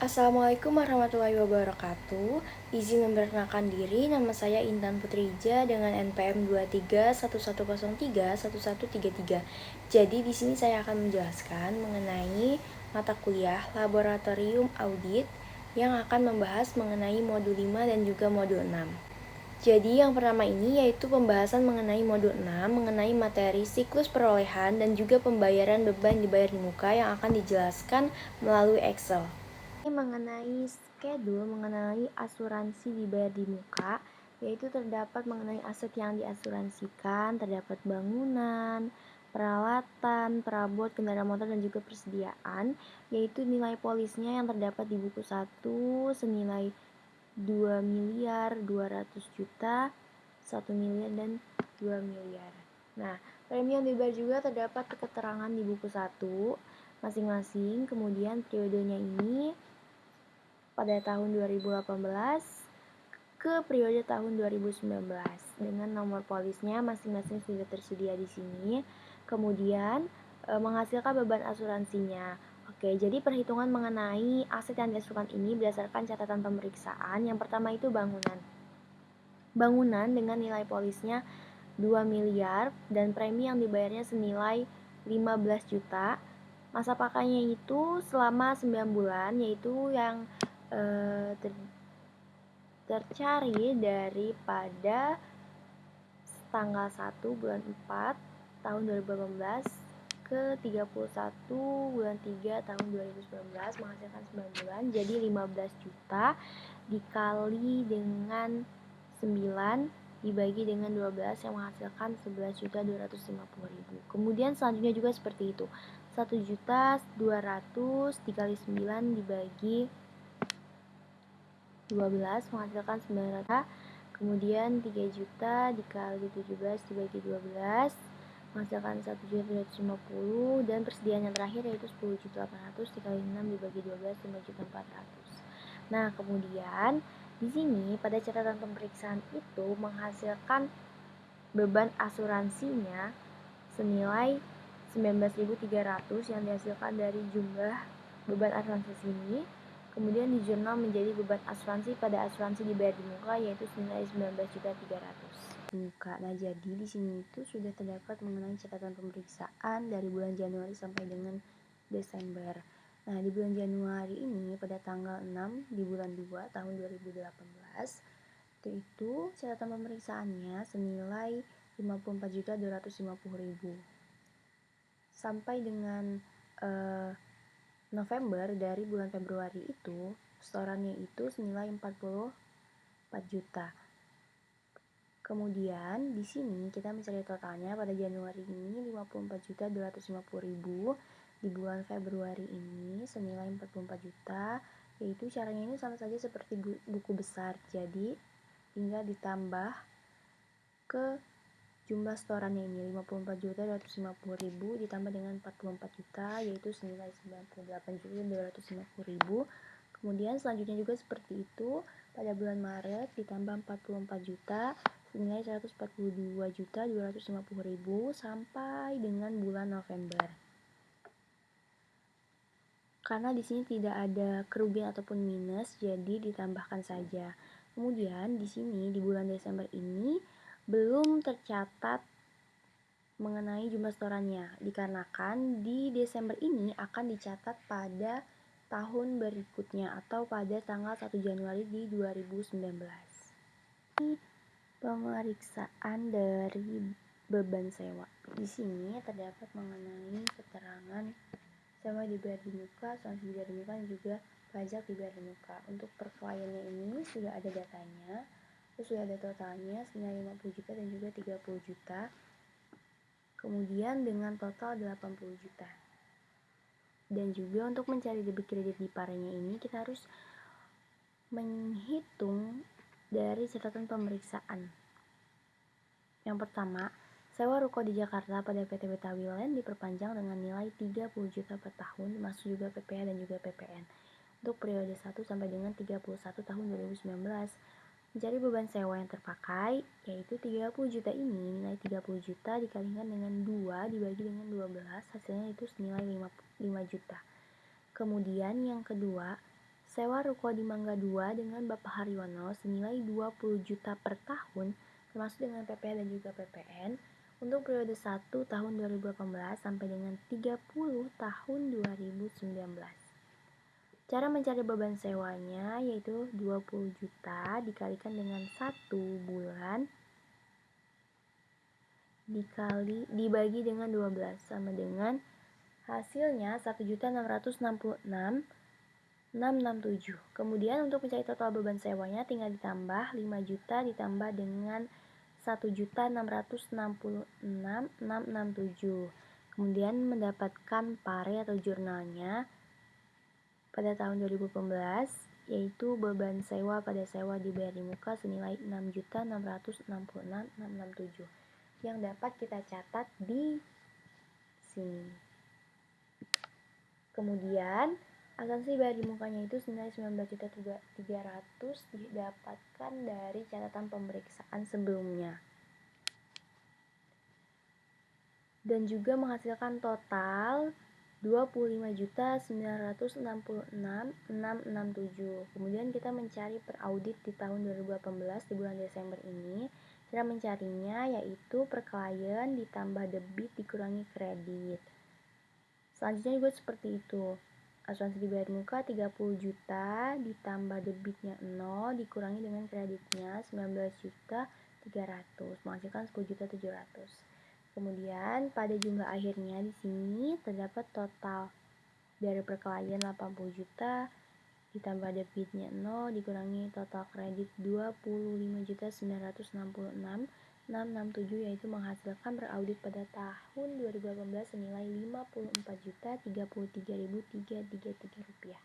Assalamualaikum warahmatullahi wabarakatuh. Izin memperkenalkan diri, nama saya Intan Putrija dengan NPM 2311031133. Jadi di sini saya akan menjelaskan mengenai mata kuliah Laboratorium Audit yang akan membahas mengenai modul 5 dan juga modul 6. Jadi yang pertama ini yaitu pembahasan mengenai modul 6 mengenai materi siklus perolehan dan juga pembayaran beban dibayar di muka yang akan dijelaskan melalui Excel. Mengenai schedule, mengenai asuransi dibayar di muka, yaitu terdapat mengenai aset yang diasuransikan, terdapat bangunan, peralatan, perabot, kendaraan motor, dan juga persediaan, yaitu nilai polisnya yang terdapat di buku 1 senilai 2 miliar 200 juta, 1 miliar, dan 2 miliar. Nah, premi yang dibayar juga terdapat keterangan di buku 1 masing-masing, kemudian periodenya ini pada tahun 2018 ke periode tahun 2019 dengan nomor polisnya masing-masing sudah tersedia di sini. Kemudian menghasilkan beban asuransinya. Oke, jadi perhitungan mengenai aset yang diasuransikan ini berdasarkan catatan pemeriksaan. Yang pertama itu bangunan. Bangunan dengan nilai polisnya 2 miliar dan premi yang dibayarnya senilai 15 juta. Masa pakainya itu selama 9 bulan, yaitu yang tercari daripada tanggal 1 bulan 4 tahun 2018 ke 31 bulan 3 tahun 2019 menghasilkan 9 bulan, jadi 15 juta dikali dengan 9 dibagi dengan 12 yang menghasilkan 11.250.000. Kemudian selanjutnya juga seperti itu, 1.200.000 dikali 9 dibagi 12 menghasilkan 9 juta. Kemudian 3 juta dikali 17 dibagi 12 menghasilkan 1.350.000 dan persediaan yang terakhir yaitu 10.800 dikali 6 dibagi 12 5.400. Nah, kemudian di sini pada catatan pemeriksaan itu menghasilkan beban asuransinya senilai 19.300 yang dihasilkan dari jumlah beban asuransi sini. Kemudian di jurnal menjadi beban asuransi pada asuransi dibayar di muka yaitu senilai 19.300 muka. Nah, jadi di sini itu sudah terdapat mengenai catatan pemeriksaan dari bulan Januari sampai dengan Desember. Nah, di bulan Januari ini pada tanggal 6 di bulan 2 tahun 2018 itu catatan pemeriksaannya senilai 54.250.000. Sampai dengan November dari bulan Februari itu setorannya itu senilai 44 juta. Kemudian di sini kita mencari totalnya pada Januari ini 54.250.000, di bulan Februari ini senilai 44 juta, yaitu caranya ini sama saja seperti buku besar. Jadi tinggal ditambah ke jumlah setorannya ini 54.250.000 ditambah dengan 44 juta yaitu senilai 98.250.000. Kemudian selanjutnya juga seperti itu pada bulan Maret ditambah 44 juta senilai 142.250.000 sampai dengan bulan November. Karena di sini tidak ada kerugian ataupun minus, jadi ditambahkan saja. Kemudian di sini di bulan Desember ini belum tercatat mengenai jumlah setorannya, dikarenakan di Desember ini akan dicatat pada tahun berikutnya atau pada tanggal 1 Januari di 2019. Pemeriksaan dari beban sewa. Di sini terdapat mengenai keterangan sewa dibayar di muka, asuransi dibayar di muka, dan juga pajak dibayar di muka. Untuk per kliennya ini sudah ada datanya, terus sudah ada totalnya senilai 50 juta dan juga 30 juta. Kemudian dengan total 80 juta. Dan juga untuk mencari debit kredit di parenya ini kita harus menghitung dari catatan pemeriksaan. Yang pertama, sewa ruko di Jakarta pada PT Betawi Land diperpanjang dengan nilai 30 juta per tahun, termasuk juga PPh dan juga PPN. Untuk periode 1 sampai dengan 31 tahun 2019. Mencari beban sewa yang terpakai, yaitu 30 juta ini, nilai 30 juta dikalikan dengan 2 dibagi dengan 12, hasilnya itu senilai 5 juta. Kemudian yang kedua, sewa ruko di Mangga 2 dengan Bapak Haryono senilai 20 juta per tahun, termasuk dengan PPh dan juga PPN, untuk periode 1 tahun 2018 sampai dengan 30 tahun 2019. Cara mencari beban sewanya yaitu 20 juta dikalikan dengan 1 bulan dibagi dengan 12 sama dengan hasilnya 1.666.667. Kemudian untuk mencari total beban sewanya tinggal ditambah 5 juta ditambah dengan 1.666.667. Kemudian mendapatkan pare atau jurnalnya pada tahun 2018, yaitu beban sewa pada sewa dibayar di muka senilai 6.666.667 yang dapat kita catat di sini. Kemudian asuransi bayar di mukanya itu senilai 19.300 didapatkan dari catatan pemeriksaan sebelumnya. Dan juga menghasilkan total 25.966.667. Kemudian kita mencari per audit di tahun 2018 di bulan Desember ini. Cara mencarinya yaitu per klien ditambah debit dikurangi kredit. Selanjutnya juga seperti itu. Asuransi dibayar muka 30 juta ditambah debitnya 0 dikurangi dengan kreditnya 19.300 menghasilkan 10.700. Kemudian pada jumlah akhirnya di sini terdapat total dari per klien 80 juta ditambah debitnya 0 dikurangi total kredit 25.966.667 yaitu menghasilkan beraudit pada tahun 2018 senilai Rp54.033.333.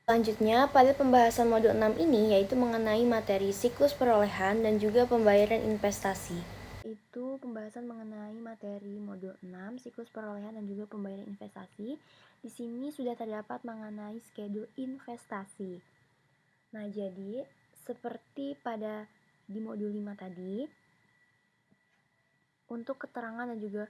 Selanjutnya pada pembahasan modul 6 ini yaitu mengenai materi siklus perolehan dan juga pembayaran investasi. Itu pembahasan mengenai materi modul 6 siklus perolehan dan juga pembayaran investasi. Di sini sudah terdapat mengenai schedule investasi. Nah, jadi seperti pada di modul 5 tadi, untuk keterangan dan juga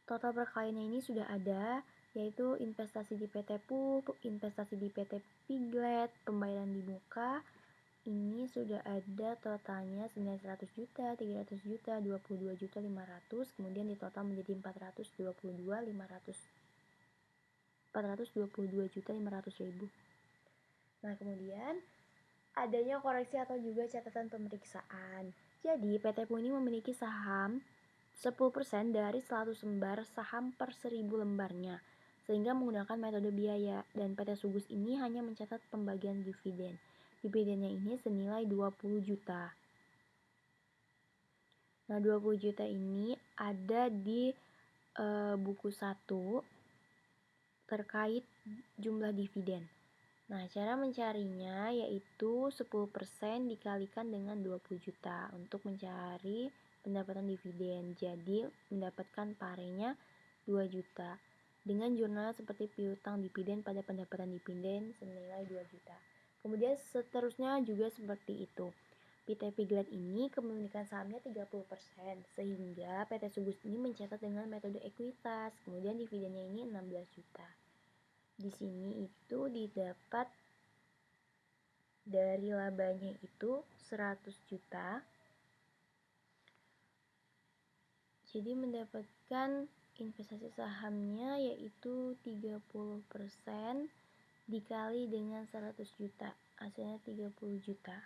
total per kliennya ini sudah ada, yaitu investasi di PT PUP, investasi di PT Piglet, pembayaran di muka. Ini sudah ada totalnya 900 juta, 300 juta, 22 juta 500, kemudian ditotal menjadi 422 juta 500 ribu. Nah, kemudian adanya koreksi atau juga catatan pemeriksaan. Jadi, PT PU ini memiliki saham 10% dari 100 lembar saham per 1000 lembarnya, sehingga menggunakan metode biaya, dan PT Sugus ini hanya mencatat pembagian dividen. Dividennya ini senilai 20 juta. Nah, 20 juta ini ada di buku 1 terkait jumlah dividen. Nah, cara mencarinya yaitu 10% dikalikan dengan 20 juta untuk mencari pendapatan dividen. Jadi, mendapatkan parenya 2 juta. Dengan jurnal seperti piutang dividen pada pendapatan dividen senilai 2 juta. Kemudian seterusnya juga seperti itu. PT Piglet ini kepemilikan sahamnya 30%, sehingga PT Sugus ini mencatat dengan metode ekuitas. Kemudian dividennya ini 16 juta. Di sini itu didapat dari labanya itu 100 juta. Jadi mendapatkan investasi sahamnya yaitu 30% dikali dengan 100 juta. Hasilnya 30 juta.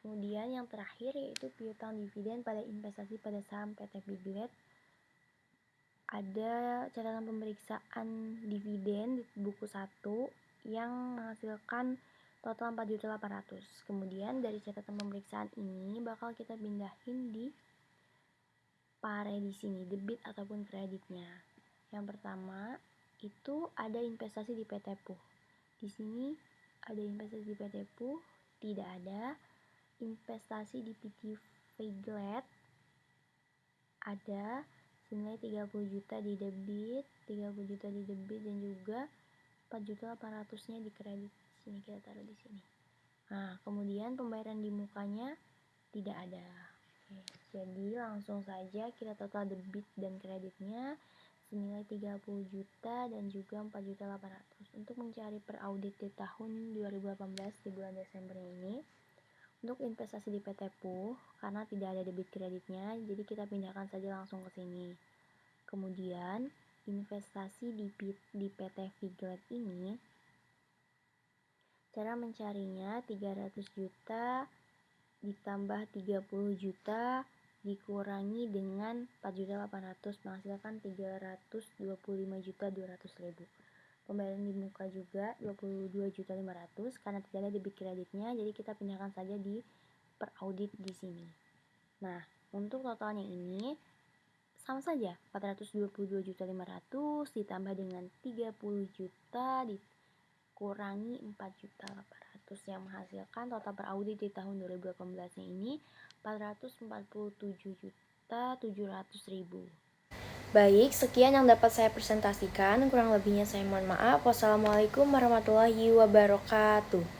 Kemudian yang terakhir yaitu piutang dividen pada investasi pada saham PT Piglet. Ada catatan pemeriksaan dividen di buku 1 yang menghasilkan total 4.800.000. Kemudian dari catatan pemeriksaan ini bakal kita pindahin di pare di sini, debit ataupun kreditnya. Yang pertama itu ada investasi di PT PU. Di sini ada investasi di PT PU, tidak ada. Investasi di PT Piglet ada senilai 30 juta di debit, 30 juta di debit dan juga 4.800.000-nya di kredit. Sini kita taruh di sini. Nah, kemudian pembayaran di mukanya tidak ada. Oke, jadi langsung saja kita total debit dan kreditnya senilai 30 juta dan juga 4.800.000. Untuk mencari per audit di tahun 2018 di bulan Desember ini, untuk investasi di PT PU, karena tidak ada debit kreditnya, jadi kita pindahkan saja langsung ke sini. Kemudian, investasi di PT Figlet ini, cara mencarinya 300 juta ditambah 30 juta dikurangi dengan 4.800.000 menghasilkan 325.200.000. Pembayaran di muka juga 22.500.000 karena tidak ada debit kreditnya, jadi kita pindahkan saja di per audit di sini. Nah, untuk totalnya ini sama saja, 422.500.000 ditambah dengan 30 juta dikurangi 4.800.000 yang menghasilkan total per audit di tahun 2018 ini 447.700.000. Baik, sekian yang dapat saya presentasikan. Kurang lebihnya saya mohon maaf. Wassalamualaikum warahmatullahi wabarakatuh.